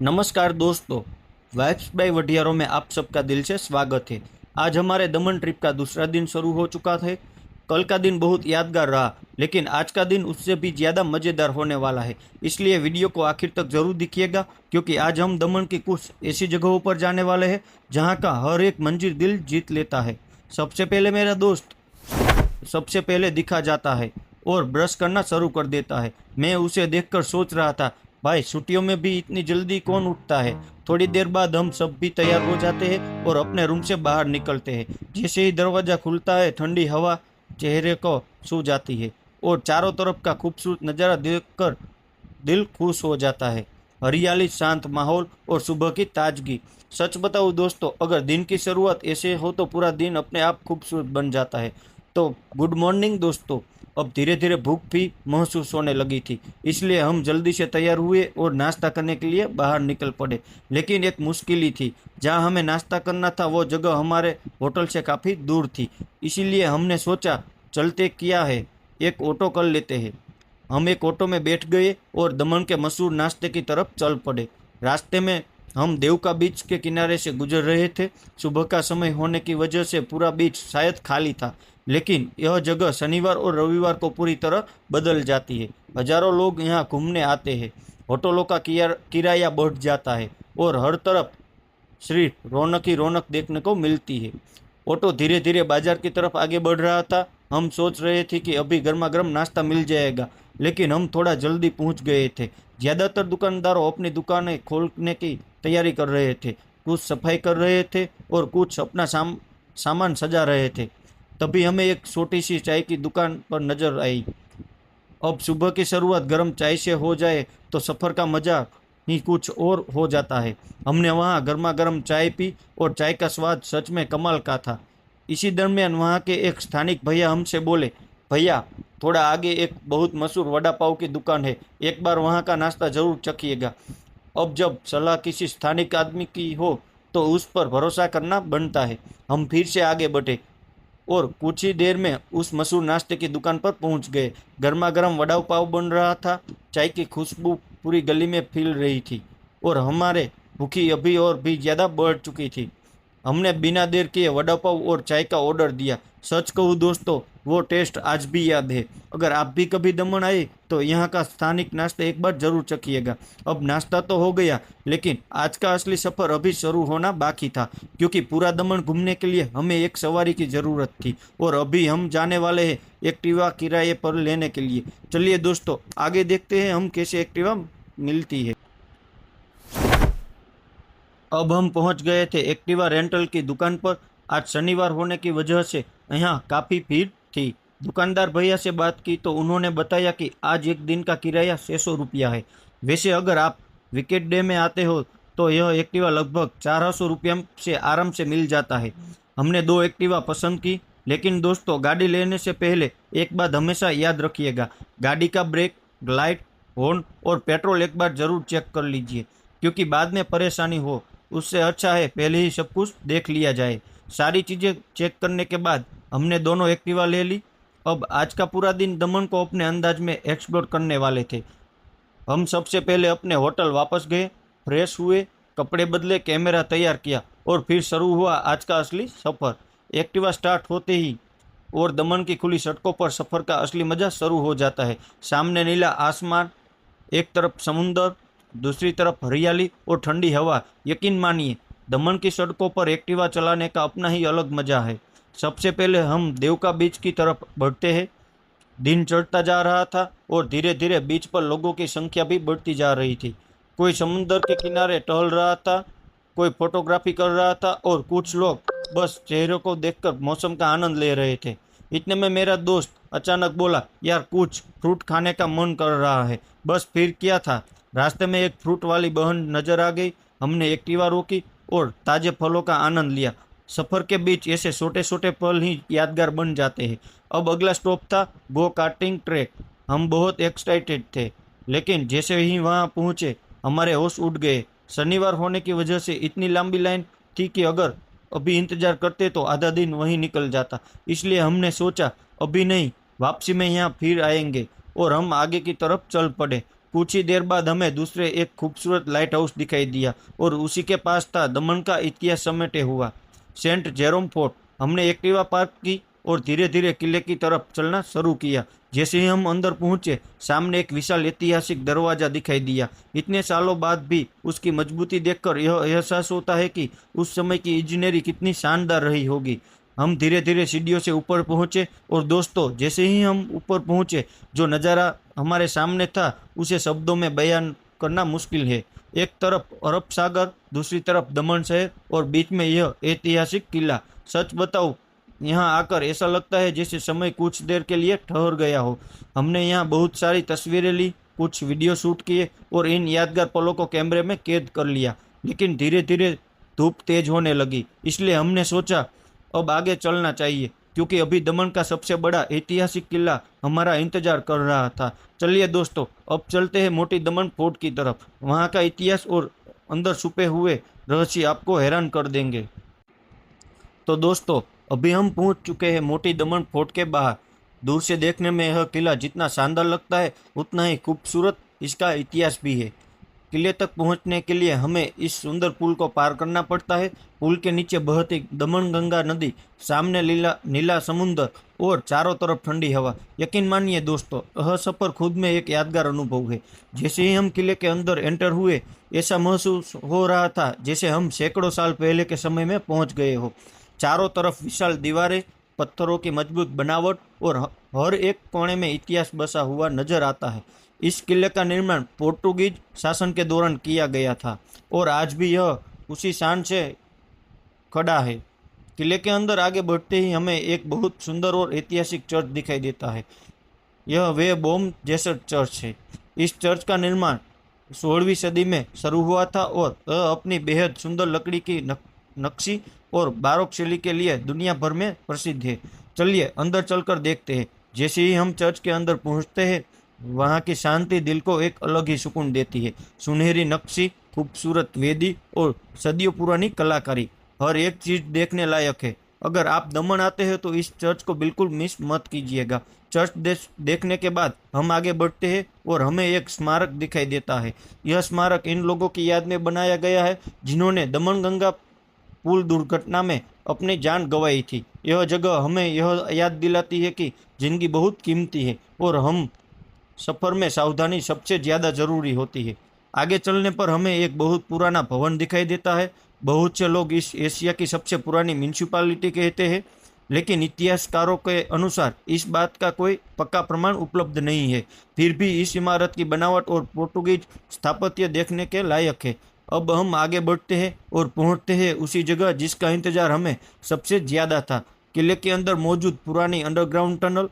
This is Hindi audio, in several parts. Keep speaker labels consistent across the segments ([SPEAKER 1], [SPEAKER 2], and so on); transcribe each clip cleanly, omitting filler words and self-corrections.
[SPEAKER 1] नमस्कार दोस्तों, वाइब्स बाय वटियारों में आप सबका दिल से स्वागत है। आज हमारे दमन ट्रिप का दूसरा दिन शुरू हो चुका है। कल का दिन बहुत यादगार रहा, लेकिन आज का दिन उससे भी ज़्यादा मज़ेदार होने वाला है। इसलिए वीडियो को आखिर तक ज़रूर देखिएगा, क्योंकि आज हम दमन की कुछ ऐसी जगहों पर जाने वाले हैं जहाँ का हर एक मंजिल दिल जीत लेता है। सबसे पहले मेरा दोस्त सबसे पहले दिखा जाता है और ब्रश करना शुरू कर देता है। मैं उसे देखकर सोच रहा था, भाई छुट्टियों में भी इतनी जल्दी कौन उठता है। थोड़ी देर बाद हम सब भी तैयार हो जाते हैं और अपने रूम से बाहर निकलते हैं। जैसे ही दरवाज़ा खुलता है, ठंडी हवा चेहरे को छू जाती है और चारों तरफ का खूबसूरत नज़ारा देखकर दिल खुश हो जाता है। हरियाली, शांत माहौल और सुबह की ताजगी। सच बताऊं दोस्तों, अगर दिन की शुरुआत ऐसे हो तो पूरा दिन अपने आप खूबसूरत बन जाता है। तो गुड मॉर्निंग दोस्तों। अब धीरे धीरे भूख भी महसूस होने लगी थी, इसलिए हम जल्दी से तैयार हुए और नाश्ता करने के लिए बाहर निकल पड़े। लेकिन एक मुश्किल थी। जहाँ हमें नाश्ता करना था वो जगह हमारे होटल से काफ़ी दूर थी। इसीलिए हमने सोचा, चलते क्या है, एक ऑटो कर लेते हैं। हम एक ऑटो में बैठ गए और दमन के मशहूर नाश्ते की तरफ चल पड़े। रास्ते में हम देवका बीच के किनारे से गुजर रहे थे। सुबह का समय होने की वजह से पूरा बीच शायद खाली था, लेकिन यह जगह शनिवार और रविवार को पूरी तरह बदल जाती है। हजारों लोग यहाँ घूमने आते हैं। होटलों का किराया बढ़ जाता है और हर तरफ सिर्फ रौनक ही रौनक देखने को मिलती है। ऑटो धीरे धीरे बाजार की तरफ आगे बढ़ रहा था। हम सोच रहे थे कि अभी गर्मा गर्म नाश्ता मिल जाएगा, लेकिन हम थोड़ा जल्दी पहुंच गए थे। ज़्यादातर दुकानदारों अपनी दुकानें खोलने की तैयारी कर रहे थे। कुछ सफाई कर रहे थे और कुछ अपना सामान सजा रहे थे। तभी हमें एक छोटी सी चाय की दुकान पर नजर आई। अब सुबह की शुरुआत गर्म चाय से हो जाए तो सफ़र का मज़ा ही कुछ और हो जाता है। हमने वहाँ गर्मा गर्म चाय पी और चाय का स्वाद सच में कमाल का था। इसी दरमियान वहाँ के एक स्थानिक भैया हमसे बोले, भैया थोड़ा आगे एक बहुत मशहूर वड़ा पाव की दुकान है, एक बार वहाँ का नाश्ता ज़रूर चखिएगा। अब जब सलाह किसी स्थानिक आदमी की हो तो उस पर भरोसा करना बनता है। हम फिर से आगे बढ़े और कुछ ही देर में उस मशहूर नाश्ते की दुकान पर पहुंच गए। गर्मा गर्म वड़ा पाव बन रहा था। चाय की खुशबू पूरी गली में फैल रही थी और हमारे भूखी अभी और भी ज़्यादा बढ़ चुकी थी। हमने बिना देर किए वड़ा पाव और चाय का ऑर्डर दिया। सच कहूँ दोस्तों, वो टेस्ट आज भी याद है। अगर आप भी कभी दमन आए तो यहाँ का स्थानिक नाश्ता एक बार जरूर चखिएगा। अब नाश्ता तो हो गया, लेकिन आज का असली सफ़र अभी शुरू होना बाकी था, क्योंकि पूरा दमन घूमने के लिए हमें एक सवारी की ज़रूरत थी और अभी हम जाने वाले हैं एक्टिवा किराए पर लेने के लिए। चलिए दोस्तों, आगे देखते हैं हम कैसे एक्टिवा मिलती है। अब हम पहुंच गए थे एक्टिवा रेंटल की दुकान पर। आज शनिवार होने की वजह से यहाँ काफ़ी भीड़ थी। दुकानदार भैया से बात की तो उन्होंने बताया कि आज एक दिन का किराया 600 रुपया है। वैसे अगर आप वीकेंड डे में आते हो तो यह एक्टिवा लगभग 400 रुपया से आराम से मिल जाता है। हमने दो एक्टिवा पसंद की, लेकिन दोस्तों गाड़ी लेने से पहले एक बात हमेशा याद रखिएगा, गाड़ी का ब्रेक, लाइट, हॉर्न और पेट्रोल एक बार ज़रूर चेक कर लीजिए, क्योंकि बाद में परेशानी हो उससे अच्छा है पहले ही सब कुछ देख लिया जाए। सारी चीज़ें चेक करने के बाद हमने दोनों एक्टिवा ले ली। अब आज का पूरा दिन दमन को अपने अंदाज में एक्सप्लोर करने वाले थे। हम सबसे पहले अपने होटल वापस गए, फ्रेश हुए, कपड़े बदले, कैमरा तैयार किया और फिर शुरू हुआ आज का असली सफ़र। एक्टिवा स्टार्ट होते ही और दमन की खुली सड़कों पर सफ़र का असली मज़ा शुरू हो जाता है। सामने नीला आसमान, एक तरफ समुंदर, दूसरी तरफ हरियाली और ठंडी हवा। यकीन मानिए, दमन की सड़कों पर एक्टिवा चलाने का अपना ही अलग मजा है। सबसे पहले हम देवका बीच की तरफ बढ़ते हैं। दिन चढ़ता जा रहा था और धीरे धीरे बीच पर लोगों की संख्या भी बढ़ती जा रही थी। कोई समुद्र के किनारे टहल रहा था, कोई फोटोग्राफी कर रहा था और कुछ लोग बस चेहरों को देखकर मौसम का आनंद ले रहे थे। इतने में मेरा दोस्त अचानक बोला, यार कुछ फ्रूट खाने का मन कर रहा है। बस फिर क्या था, रास्ते में एक फ्रूट वाली बहन नजर आ गई। हमने एक्टिवा रोकी और ताजे फलों का आनंद लिया। सफ़र के बीच ऐसे छोटे छोटे पल ही यादगार बन जाते हैं। अब अगला स्टॉप था गो कार्टिंग ट्रैक। हम बहुत एक्साइटेड थे, लेकिन जैसे ही वहां पहुंचे हमारे होश उड़ गए। शनिवार होने की वजह से इतनी लंबी लाइन थी कि अगर अभी इंतज़ार करते तो आधा दिन वहीं निकल जाता। इसलिए हमने सोचा अभी नहीं, वापसी में यहाँ फिर आएंगे और हम आगे की तरफ चल पड़े। कुछ ही देर बाद हमें दूसरे एक खूबसूरत लाइट हाउस दिखाई दिया और उसी के पास था दमन का इतिहास समेटे हुआ सेंट जेरोम फोर्ट। हमने एक्टिवा पार्क की और धीरे धीरे किले की तरफ चलना शुरू किया। जैसे ही हम अंदर पहुंचे, सामने एक विशाल ऐतिहासिक दरवाजा दिखाई दिया। इतने सालों बाद भी उसकी मजबूती देखकर यह एहसास होता है कि उस समय की इंजीनियरिंग कितनी शानदार रही होगी। हम धीरे धीरे सीढ़ियों से ऊपर पहुंचे और दोस्तों, जैसे ही हम ऊपर पहुंचे, जो नज़ारा हमारे सामने था उसे शब्दों में बयान करना मुश्किल है। एक तरफ अरब सागर, दूसरी तरफ दमन शहर और बीच में यह ऐतिहासिक किला। सच बताऊं, यहाँ आकर ऐसा लगता है जैसे समय कुछ देर के लिए ठहर गया हो। हमने यहाँ बहुत सारी तस्वीरें ली, कुछ वीडियो शूट किए और इन यादगार पलों को कैमरे में कैद कर लिया। लेकिन धीरे धीरे धूप तेज होने लगी, इसलिए हमने सोचा अब आगे चलना चाहिए, क्योंकि अभी दमन का सबसे बड़ा ऐतिहासिक किला हमारा इंतजार कर रहा था। चलिए दोस्तों, अब चलते हैं मोटी दमन फोर्ट की तरफ। वहाँ का इतिहास और अंदर छुपे हुए रहस्य आपको हैरान कर देंगे। तो दोस्तों, अभी हम पहुंच चुके हैं मोटी दमन फोर्ट के बाहर। दूर से देखने में यह किला जितना शानदार लगता है, उतना ही खूबसूरत इसका इतिहास भी है। किले तक पहुंचने के लिए हमें इस सुंदर पुल को पार करना पड़ता है। पुल के नीचे बहती दमन गंगा नदी, सामने नीला नीला समुंदर और चारों तरफ ठंडी हवा। यकीन मानिए दोस्तों, यह सफर खुद में एक यादगार अनुभव है। जैसे ही हम किले के अंदर एंटर हुए, ऐसा महसूस हो रहा था जैसे हम सैकड़ों साल पहले के समय में पहुंच गए हो। चारों तरफ विशाल दीवारें, पत्थरों की मजबूत बनावट और हर एक कोने में इतिहास बसा हुआ नजर आता है। इस किले का निर्माण पोर्टुगीज शासन के दौरान किया गया था और आज भी यह उसी शान से खड़ा है। किले के अंदर आगे बढ़ते ही हमें एक बहुत सुंदर और ऐतिहासिक चर्च दिखाई देता है। यह वे बोम जेसर चर्च है। इस चर्च का निर्माण 16वीं सदी में शुरू हुआ था और यह अपनी बेहद सुंदर लकड़ी की नक्शी और बारोक शैली के लिए दुनिया भर में प्रसिद्ध है। चलिए अंदर चलकर देखते हैं। जैसे ही हम चर्च के अंदर पहुंचते हैं, वहाँ की शांति दिल को एक अलग ही सुकून देती है। सुनहरी नक्शी, खूबसूरत वेदी और सदियों पुरानी कलाकारी, हर एक चीज देखने लायक है। अगर आप दमन आते हैं तो इस चर्च को बिल्कुल मिस मत कीजिएगा। चर्च देखने के बाद हम आगे बढ़ते हैं और हमें एक स्मारक दिखाई देता है। यह स्मारक इन लोगों की याद में बनाया गया है जिन्होंने दमन गंगा पुल दुर्घटना में अपनी जान गंवाई थी। यह जगह हमें यह याद दिलाती है कि जिंदगी बहुत कीमती है और हम सफर में सावधानी सबसे ज़्यादा जरूरी होती है। आगे चलने पर हमें एक बहुत पुराना भवन दिखाई देता है। बहुत से लोग इस एशिया की सबसे पुरानी म्यूनिसिपालिटी कहते हैं, लेकिन इतिहासकारों के अनुसार इस बात का कोई पक्का प्रमाण उपलब्ध नहीं है। फिर भी इस इमारत की बनावट और पोर्टुगीज स्थापत्य देखने के लायक है। अब हम आगे बढ़ते हैं और पहुंचते हैं उसी जगह जिसका इंतजार हमें सबसे ज़्यादा था। किले के अंदर मौजूद पुरानी अंडरग्राउंड टनल।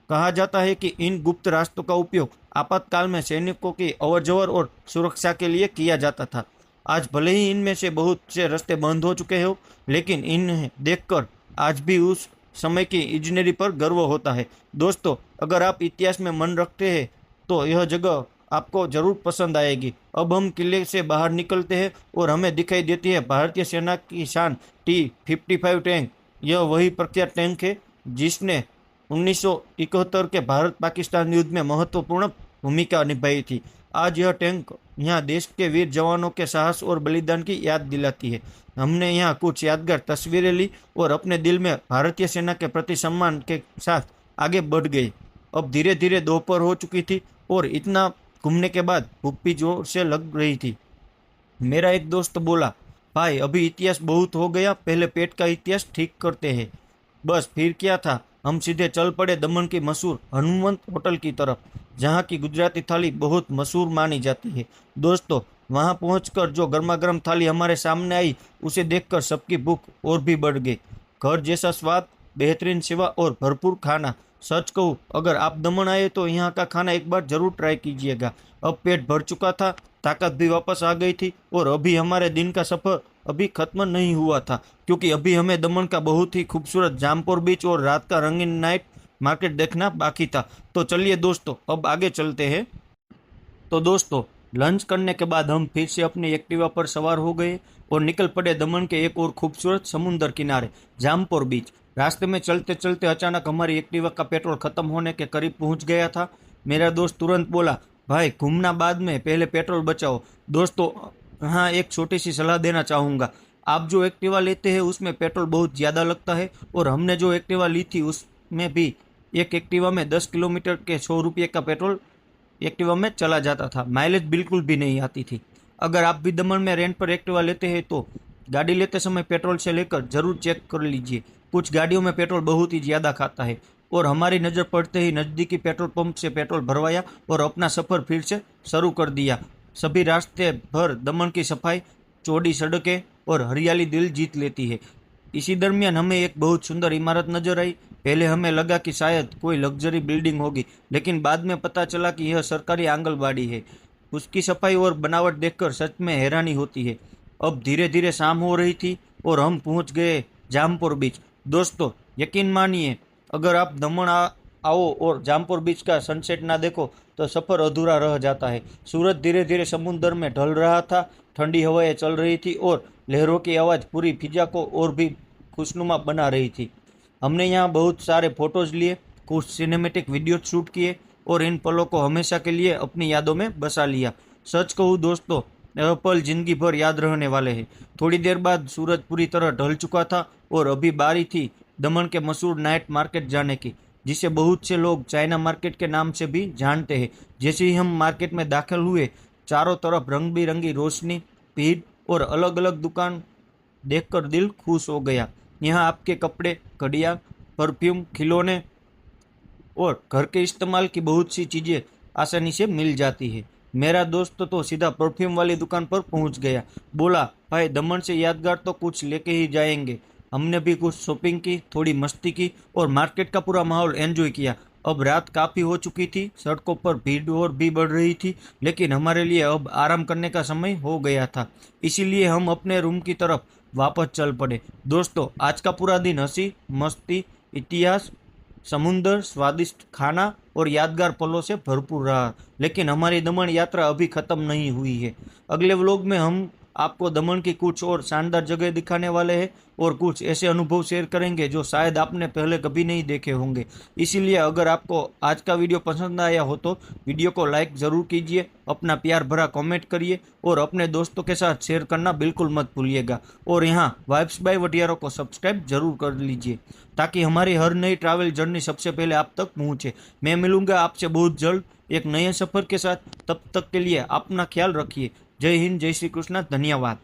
[SPEAKER 1] कहा जाता है कि इन गुप्त रास्तों का उपयोग आपातकाल में सैनिकों की अवरजवर और सुरक्षा के लिए किया जाता था। आज भले ही इनमें से बहुत से रास्ते बंद हो चुके हो, लेकिन इन्हें देखकर आज भी उस समय की इंजीनियरिंग पर गर्व होता है। दोस्तों, अगर आप इतिहास में मन रखते हैं तो यह जगह आपको जरूर पसंद आएगी। अब हम किले से बाहर निकलते हैं और हमें दिखाई देती है भारतीय सेना की शान T-55 टैंक। यह वही प्रख्यात टैंक है जिसने 1971 के भारत पाकिस्तान युद्ध में महत्वपूर्ण भूमिका निभाई थी। आज यह टैंक यहाँ देश के वीर जवानों के साहस और बलिदान की याद दिलाती है। हमने यहाँ कुछ यादगार तस्वीरें ली और अपने दिल में भारतीय सेना के प्रति सम्मान के साथ आगे बढ़ गए। अब धीरे धीरे दोपहर हो चुकी थी और इतना घूमने के बाद भूख भी जोर से लग रही थी। मेरा एक दोस्त बोला, भाई अभी इतिहास बहुत हो गया, पहले पेट का इतिहास ठीक करते हैं। बस फिर क्या था, हम सीधे चल पड़े दमन की मशहूर हनुमंत होटल की तरफ, जहाँ की गुजराती थाली बहुत मशहूर मानी जाती है। दोस्तों, वहाँ पहुँचकर जो गर्मा गर्म थाली हमारे सामने आई, उसे देखकर सबकी भूख और भी बढ़ गई। घर जैसा स्वाद, बेहतरीन सेवा और भरपूर खाना। सच कहूँ, अगर आप दमन आए तो यहाँ का खाना एक बार जरूर ट्राई कीजिएगा। अब पेट भर चुका था, ताकत भी वापस आ गई थी और अभी हमारे दिन का सफ़र अभी खत्म नहीं हुआ था, क्योंकि अभी हमें दमन का बहुत ही खूबसूरत जामपुर बीच और रात का रंगीन नाइट मार्केट देखना बाकी था। तो चलिए दोस्तों, अब आगे चलते हैं। तो दोस्तों, लंच करने के बाद हम फिर से अपनी एक्टिवा पर सवार हो गए और निकल पड़े दमन के एक और खूबसूरत समुंदर किनारे, जामपुर बीच। रास्ते में चलते चलते अचानक हमारी एक्टिवा का पेट्रोल खत्म होने के करीब पहुंच गया था। मेरा दोस्त तुरंत बोला, भाई घूमना बाद में, पहले पेट्रोल बचाओ। दोस्तों, हाँ, एक छोटी सी सलाह देना चाहूँगा। आप जो एक्टिवा लेते हैं उसमें पेट्रोल बहुत ज़्यादा लगता है, और हमने जो एक्टिवा ली थी उसमें भी एक एक्टिवा में 10 किलोमीटर के 100 रुपये का पेट्रोल एक्टिवा में चला जाता था। माइलेज बिल्कुल भी नहीं आती थी। अगर आप भी दमन में रेंट पर एक्टिवा लेते हैं तो गाड़ी लेते समय पेट्रोल से लेकर जरूर चेक कर लीजिए। कुछ गाड़ियों में पेट्रोल बहुत ही ज़्यादा खाता है, और हमारी नज़र पड़ते ही नज़दीकी पेट्रोल पंप से पेट्रोल भरवाया और अपना सफ़र फिर से शुरू कर दिया। सभी रास्ते भर दमन की सफाई, चौड़ी सड़कें और हरियाली दिल जीत लेती है। इसी दरमियान हमें एक बहुत सुंदर इमारत नजर आई। पहले हमें लगा कि शायद कोई लग्जरी बिल्डिंग होगी, लेकिन बाद में पता चला कि यह सरकारी आंगनबाड़ी है। उसकी सफाई और बनावट देखकर सच में हैरानी होती है। अब धीरे धीरे शाम हो रही थी और हम पहुंच गए जामपुर बीच। दोस्तों, यकीन मानिए, अगर आप दमन आओ और जामपुर बीच का सनसेट ना देखो तो सफ़र अधूरा रह जाता है। सूरज धीरे धीरे समुद्र में ढल रहा था, ठंडी हवाएं चल रही थी और लहरों की आवाज़ पूरी फिजा को और भी खुशनुमा बना रही थी। हमने यहाँ बहुत सारे फोटोज लिए, कुछ सिनेमेटिक वीडियो शूट किए और इन पलों को हमेशा के लिए अपनी यादों में बसा लिया। सच कहूँ दोस्तों, यह पल जिंदगी भर याद रहने वाले हैं। थोड़ी देर बाद सूरज पूरी तरह ढल चुका था और अभी बारी थी दमन के मशहूर नाइट मार्केट जाने की, जिसे बहुत से लोग चाइना मार्केट के नाम से भी जानते हैं। जैसे ही हम मार्केट में दाखिल हुए, चारों तरफ रंग बिरंगी रोशनी, भीड़ और अलग अलग दुकान देखकर दिल खुश हो गया। यहाँ आपके कपड़े, घड़ियाँ, परफ्यूम, खिलौने और घर के इस्तेमाल की बहुत सी चीज़ें आसानी से मिल जाती है। मेरा दोस्त तो सीधा परफ्यूम वाली दुकान पर पहुंच गया। बोला, भाई दमन से यादगार तो कुछ लेके ही जाएंगे। हमने भी कुछ शॉपिंग की, थोड़ी मस्ती की और मार्केट का पूरा माहौल एंजॉय किया। अब रात काफ़ी हो चुकी थी, सड़कों पर भीड़ और भी बढ़ रही थी, लेकिन हमारे लिए अब आराम करने का समय हो गया था। इसीलिए हम अपने रूम की तरफ वापस चल पड़े। दोस्तों, आज का पूरा दिन हंसी, मस्ती, इतिहास, समुंदर, स्वादिष्ट खाना और यादगार पलों से भरपूर रहा। लेकिन हमारी दमन यात्रा अभी ख़त्म नहीं हुई है। अगले व्लॉग में हम आपको दमन की कुछ और शानदार जगह दिखाने वाले हैं और कुछ ऐसे अनुभव शेयर करेंगे जो शायद आपने पहले कभी नहीं देखे होंगे। इसीलिए अगर आपको आज का वीडियो पसंद आया हो तो वीडियो को लाइक ज़रूर कीजिए, अपना प्यार भरा कमेंट करिए और अपने दोस्तों के साथ शेयर करना बिल्कुल मत भूलिएगा। और यहाँ वाइब्स बाय वटियारों को सब्सक्राइब जरूर कर लीजिए, ताकि हमारी हर नई ट्रैवल जर्नी सबसे पहले आप तक पहुँचे। मैं मिलूंगा आपसे बहुत जल्द एक नए सफ़र के साथ। तब तक के लिए अपना ख्याल रखिए। जय हिंद, जय श्री कृष्ण, धन्यवाद।